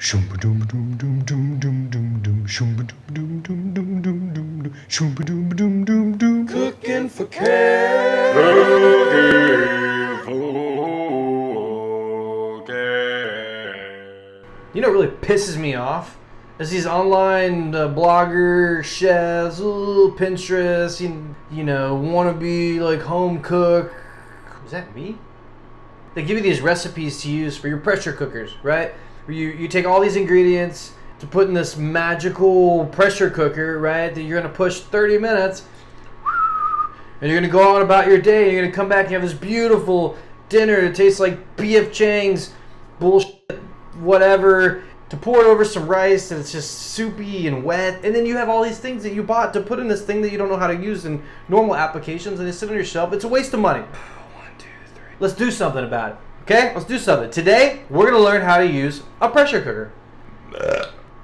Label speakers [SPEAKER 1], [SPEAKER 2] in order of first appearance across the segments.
[SPEAKER 1] Cooking for care. You know what really pisses me off? Is these online blogger chefs, Pinterest, you know, want to be like home cook. Is that me? They give you these recipes to use for your pressure cookers, right? Where you take all these ingredients to put in this magical pressure cooker, right? That you're going to push 30 minutes. And you're going to go on about your day. And you're going to come back and have this beautiful dinner that tastes like B.F. Chang's bullshit, whatever. To pour it over some rice and it's just soupy and wet. And then you have all these things that you bought to put in this thing that you don't know how to use in normal applications. And they sit on your shelf. It's a waste of money. 1, 2, 3. Let's do something about it. Okay? Let's do something. Today, we're going to learn how to use a pressure cooker.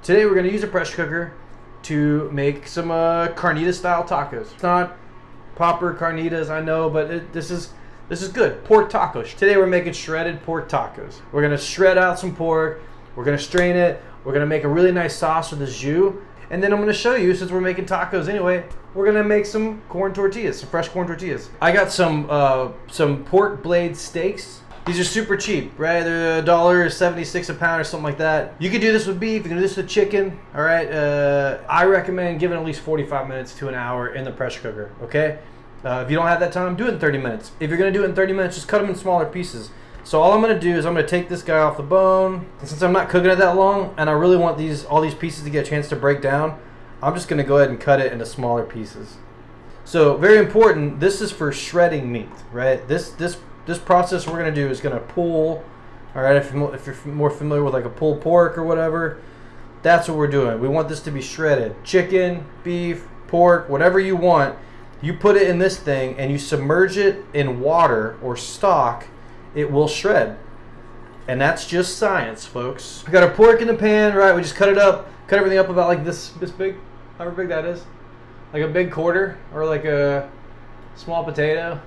[SPEAKER 1] Today, we're going to use a pressure cooker to make some carnita-style tacos. It's not proper carnitas, I know, but this is good. Pork tacos. Today, we're making shredded pork tacos. We're going to shred out some pork. We're going to strain it. We're going to make a really nice sauce with this jus. And then I'm going to show you, since we're making tacos anyway, we're going to make some corn tortillas, some fresh corn tortillas. I got some pork blade steaks. These are super cheap, right? They're $1.76 a pound or something like that. You can do this with beef. You can do this with chicken, all right? I recommend giving at least 45 minutes to an hour in the pressure cooker, okay? If you don't have that time, do it in 30 minutes. If you're going to do it in 30 minutes, just cut them in smaller pieces. So all I'm going to do is I'm going to take this guy off the bone. And since I'm not cooking it that long, and I really want all these pieces to get a chance to break down, I'm just going to go ahead and cut it into smaller pieces. So very important, this is for shredding meat, right? This process we're going to do is going to pull, all right, if you're more familiar with like a pulled pork or whatever, that's what we're doing. We want this to be shredded. Chicken, beef, pork, whatever you want, you put it in this thing and you submerge it in water or stock, it will shred. And that's just science, folks. We got our pork in the pan, right? We just cut everything up about like this big, however big that is. Like a big quarter or like a small potato.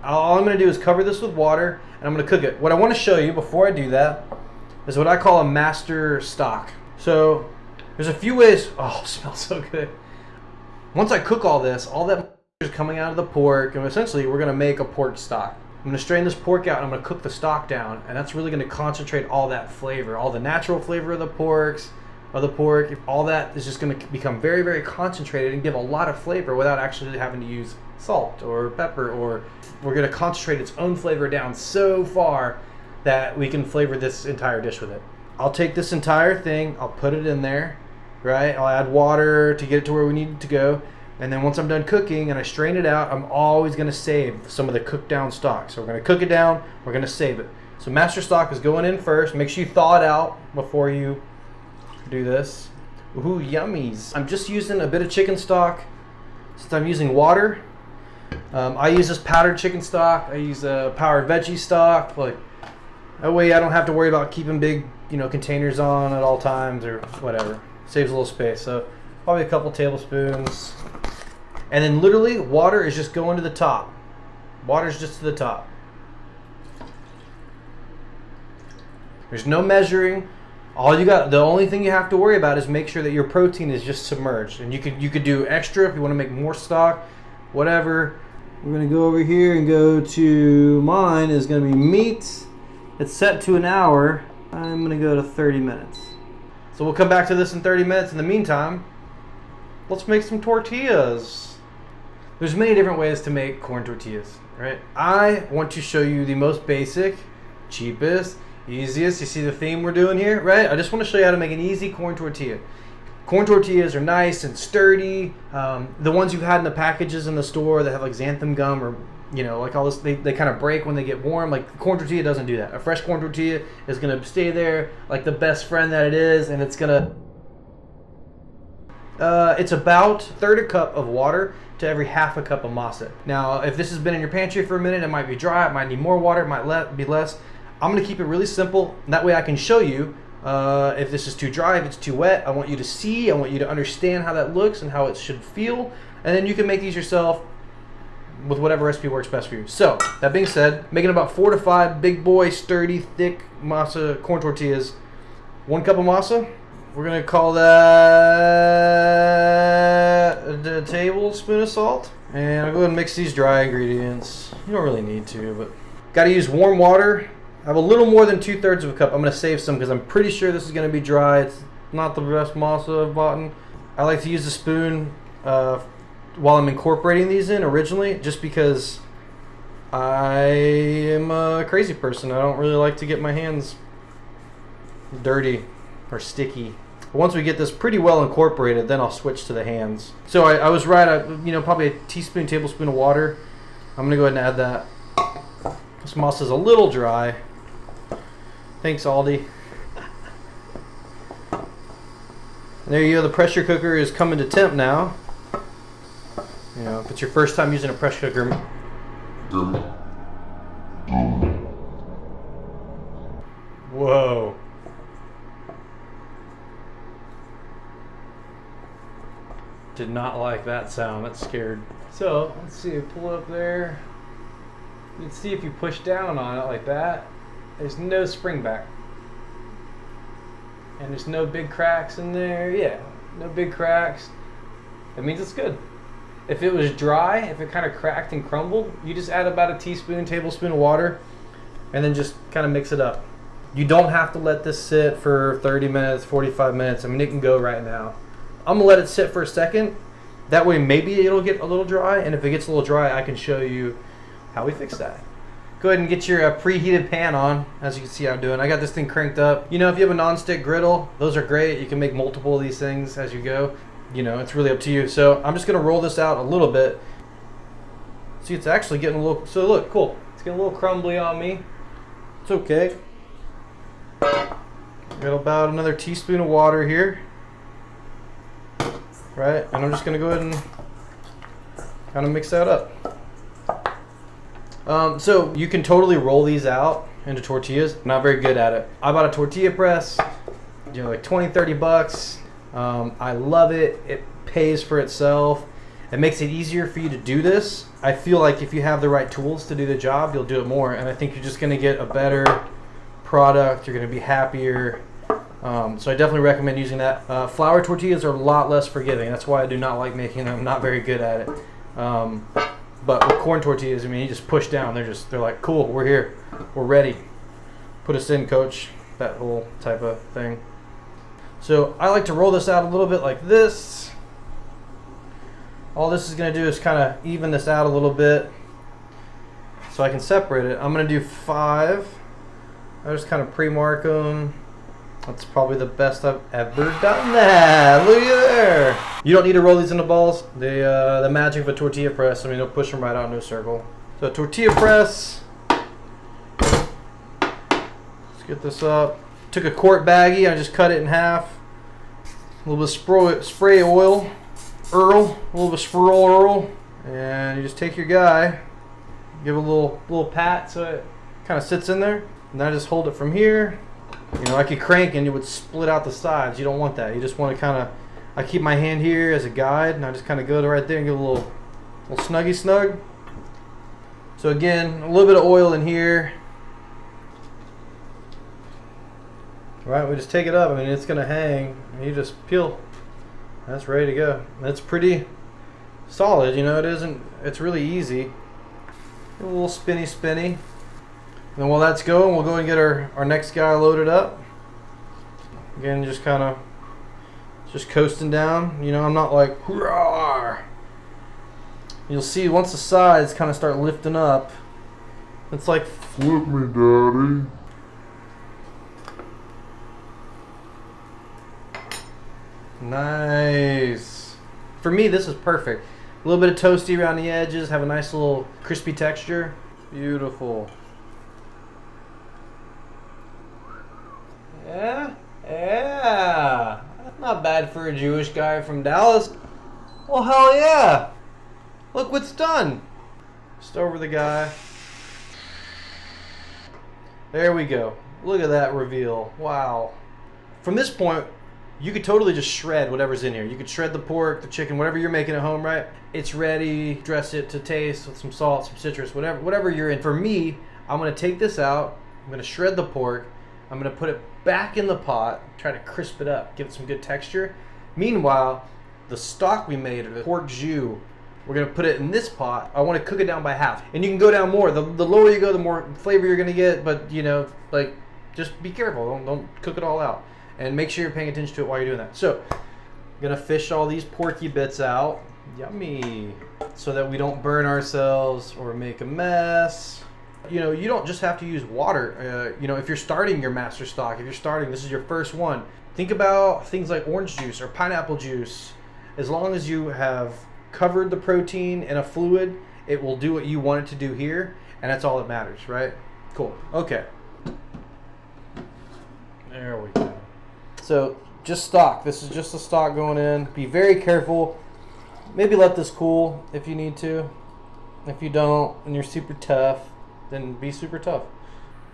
[SPEAKER 1] All I'm going to do is cover this with water, and I'm going to cook it. What I want to show you before I do that is what I call a master stock. So there's a few ways. Oh, it smells so good. Once I cook all this, all that is coming out of the pork, and essentially we're going to make a pork stock. I'm going to strain this pork out, and I'm going to cook the stock down, and that's really going to concentrate all that flavor, all the natural flavor of the pork. All that is just going to become very, very concentrated and give a lot of flavor without actually having to use salt or pepper, or we're going to concentrate its own flavor down so far that we can flavor this entire dish with it. I'll take this entire thing, I'll put it in there, right? I'll add water to get it to where we need it to go. And then once I'm done cooking and I strain it out, I'm always going to save some of the cooked down stock. So we're going to cook it down, we're going to save it. So master stock is going in first. Make sure you thaw it out before you do this. Ooh, yummies. I'm just using a bit of chicken stock since I'm using water. I use this powdered chicken stock. I use a powdered veggie stock. Like that way I don't have to worry about keeping big, containers on at all times or whatever. Saves a little space. So probably a couple tablespoons. And then literally water is just going to the top. Water's just to the top. There's no measuring. The only thing you have to worry about is make sure that your protein is just submerged. And you could do extra if you want to make more stock, whatever. We're going to go over here and go to, mine is going to be meat. It's set to an hour. I'm going to go to 30 minutes. So we'll come back to this in 30 minutes. In the meantime, let's make some tortillas. There's many different ways to make corn tortillas, right? I want to show you the most basic, cheapest, easiest. You see the theme we're doing here, right? I just want to show you how to make an easy corn tortilla. Corn tortillas are nice and sturdy. The ones you've had in the packages in the store that have like xanthan gum or like all this, they kind of break when they get warm. Like the corn tortilla doesn't do that. A fresh corn tortilla is going to stay there like the best friend that it is, and it's going to it's about a third a cup of water to every half a cup of masa. Now if this has been in your pantry for a minute, it might be dry, it might need more water, it might be less. I'm going to keep it really simple. That way I can show you if this is too dry, if it's too wet. I want you to see, I want you to understand how that looks and how it should feel. And then you can make these yourself. with whatever recipe works best for you. So, that being said, making about 4 to 5 big boy, sturdy, thick masa corn tortillas. 1 cup of masa. We're going to call that a tablespoon of salt. And I'll go ahead and mix these dry ingredients. You don't really need to, but got to use warm water. I have a little more than 2/3 of a cup. I'm going to save some because I'm pretty sure this is going to be dry. It's not the best masa I've bought. I like to use the spoon while I'm incorporating these in originally, just because I am a crazy person. I don't really like to get my hands dirty or sticky. But once we get this pretty well incorporated, then I'll switch to the hands. So I was right. Probably a tablespoon of water. I'm gonna go ahead and add that. This masa's a little dry. Thanks, Aldi. And there you go. The pressure cooker is coming to temp now. If it's your first time using a pressure cooker. Whoa. Did not like that sound. That scared. So, let's see. Pull it up there. You can see if you push down on it like that, there's no spring back. And there's no big cracks in there. Yeah, no big cracks. That means it's good. If it was dry, if it kind of cracked and crumbled, you just add about a tablespoon of water, and then just kind of mix it up. You don't have to let this sit for 30 minutes, 45 minutes. I mean, it can go right now. I'm going to let it sit for a second. That way maybe it'll get a little dry, and if it gets a little dry, I can show you how we fix that. Go ahead and get your preheated pan on, as you can see I'm doing. I got this thing cranked up. If you have a non-stick griddle, those are great. You can make multiple of these things as you go. It's really up to you. So I'm just going to roll this out a little bit. See, it's actually getting a little, so look, cool. It's getting a little crumbly on me. It's okay. Got about another teaspoon of water here. Right, and I'm just going to go ahead and kind of mix that up. So you can totally roll these out into tortillas. I'm not very good at it. I bought a tortilla press, like 20, 30 bucks. I love it. It pays for itself. It makes it easier for you to do this. I feel like if you have the right tools to do the job, you'll do it more. And I think you're just going to get a better product. You're going to be happier. So I definitely recommend using that. Flour tortillas are a lot less forgiving. That's why I do not like making them. I'm not very good at it. But with corn tortillas, I mean, you just push down. They're like, cool, we're here. We're ready. Put us in, coach. That whole type of thing. So I like to roll this out a little bit like this. All this is going to do is kind of even this out a little bit so I can separate it. I'm going to do 5. I just kind of pre-mark them. That's probably the best I've ever done that. Look at there. You don't need to roll these into balls. The magic of a tortilla press, I mean, it'll push them right out into a circle. So tortilla press. Let's get this up. Took a quart baggie. I just cut it in half. A little bit of spray oil. A little bit of spray oil. And you just take your guy. Give it a little pat so it kind of sits in there. And then I just hold it from here. I could crank and it would split out the sides. You don't want that. You just want to kind of, I keep my hand here as a guide, and I just kind of go to right there and give a little snuggy snug. So again, a little bit of oil in here. Right, we just take it up. I mean, it's going to hang. And you just peel. That's ready to go. That's pretty solid. It isn't, it's really easy. A little spinny. And while that's going, we'll go and get our next guy loaded up. Again, just kind of just coasting down. I'm not like, hurrah. You'll see once the sides kind of start lifting up, it's like, flip me, daddy. Nice. For me, this is perfect. A little bit of toasty around the edges, have a nice little crispy texture. Beautiful. Yeah. Not bad for a Jewish guy from Dallas. Well, hell yeah. Look what's done. Just over the guy. There we go. Look at that reveal. Wow. From this point, You could totally just shred whatever's in here. You could shred the pork, the chicken, whatever you're making at home, right? It's ready. Dress it to taste with some salt, some citrus, whatever you're in. For me, I'm gonna take this out. I'm gonna shred the pork. I'm gonna put it back in the pot, try to crisp it up, give it some good texture. Meanwhile, the stock we made, or the pork jus, we're gonna put it in this pot. I wanna cook it down by half. And you can go down more. The lower you go, the more flavor you're gonna get, but you know, like, just be careful. Don't cook it all out. And make sure you're paying attention to it while you're doing that. So, I'm gonna fish all these porky bits out. Yummy. So that we don't burn ourselves or make a mess. You know, you don't just have to use water. You know, if you're starting your master stock, if you're starting, this is your first one, think about things like orange juice or pineapple juice. As long as you have covered the protein in a fluid, it will do what you want it to do here, and that's all that matters, right? Cool. Okay. There we go. So, just stock. This is just the stock going in. Be very careful. Maybe let this cool if you need to. If you don't, and you're super tough, then be super tough.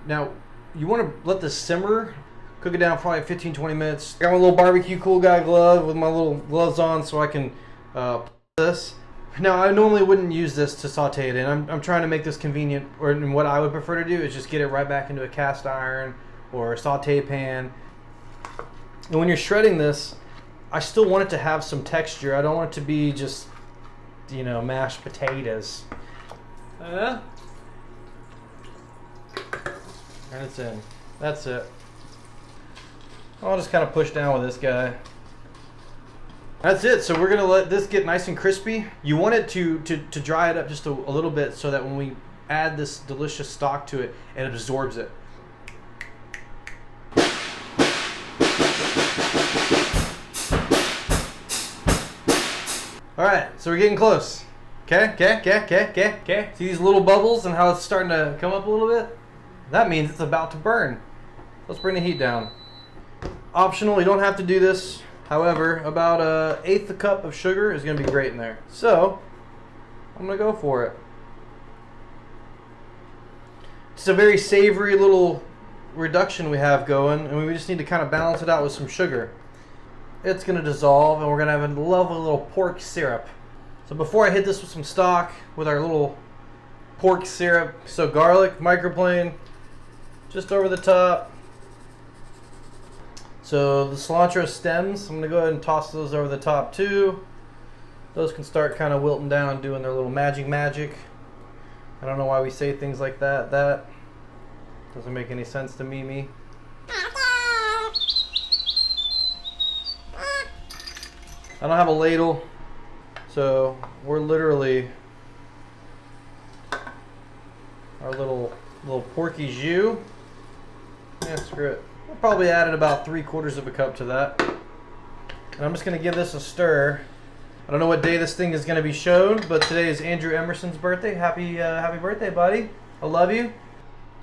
[SPEAKER 1] Now, you want to let this simmer. Cook it down for probably 15-20 minutes. I got my little barbecue cool guy glove with my little gloves on so I can this. Now, I normally wouldn't use this to saute it in. I'm trying to make this convenient, or what I would prefer to do is just get it right back into a cast iron or a saute pan. And when you're shredding this, I still want it to have some texture. I don't want it to be just, you know, mashed potatoes. And it's in. That's it. I'll just kind of push down with this guy. That's it. So we're going to let this get nice and crispy. You want it to dry it up just a little bit so that when we add this delicious stock to it, it absorbs it. All right, so we're getting close. Okay. See these little bubbles and how it's starting to come up a little bit? That means it's about to burn. Let's bring the heat down. Optional, you don't have to do this. However, about 1/8 cup of sugar is gonna be great in there. So, I'm gonna go for it. It's a very savory little reduction we have going, and we just need to kind of balance it out with some sugar. It's gonna dissolve, and we're gonna have a lovely little pork syrup. So before I hit this with some stock, with our little pork syrup, so garlic, microplane, just over the top. So the cilantro stems, I'm gonna go ahead and toss those over the top too. Those can start kind of wilting down, doing their little magic. I don't know why we say things like that. That doesn't make any sense to me. I don't have a ladle, so we're literally our little porky jus. Yeah, screw it. We'll probably added about 3/4 of a cup to that. And I'm just gonna give this a stir. I don't know what day this thing is gonna be shown, but today is Andrew Emerson's birthday. Happy birthday, buddy. I love you.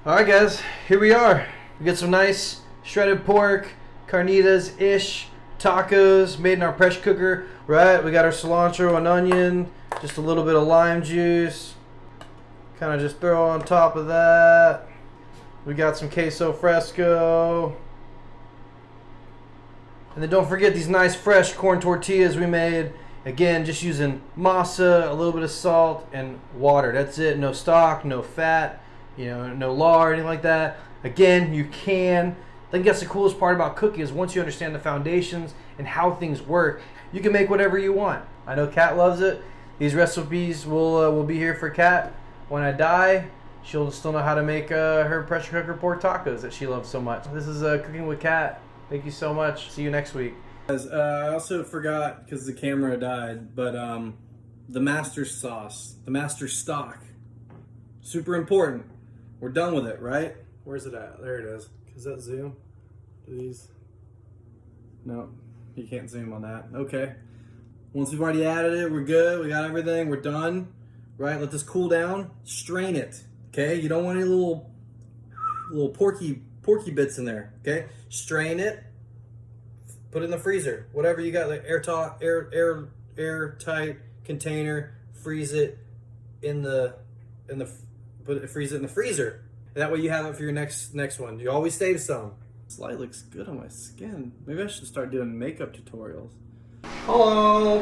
[SPEAKER 1] All right, guys, here we are. We get some nice shredded pork, carnitas-ish tacos made in our pressure cooker, right? We got our cilantro and onion, just a little bit of lime juice. Kind of just throw on top of that. We got some queso fresco. And then don't forget these nice fresh corn tortillas we made. Again, just using masa, a little bit of salt, and water. That's it. No stock, no fat, you know, no lard, anything like that. Again, you can. I think that's the coolest part about cooking is once you understand the foundations and how things work, you can make whatever you want. I know Kat loves it. These recipes will be here for Kat. When I die, she'll still know how to make her pressure cooker pork tacos that she loves so much. This is Cooking with Kat. Thank you so much. See you next week. Guys, I also forgot because the camera died, but the master sauce, the master stock, super important. We're done with it, right? Where's it at? There it is. Is that zoom? Please. No, you can't zoom on that. Okay. Once we've already added it, we're good. We got everything. We're done. Right? Let this cool down. Strain it. Okay? You don't want any little porky bits in there. Okay? Strain it. Put it in the freezer. Whatever you got, like airtight container. Freeze it freeze it in the freezer. And that way you have it for your next one. You always save some.
[SPEAKER 2] This light looks good on my skin. Maybe I should start doing makeup tutorials.
[SPEAKER 1] Hello.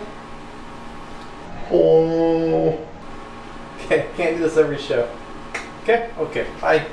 [SPEAKER 1] Hello. Okay, can't do this every show. Okay, bye.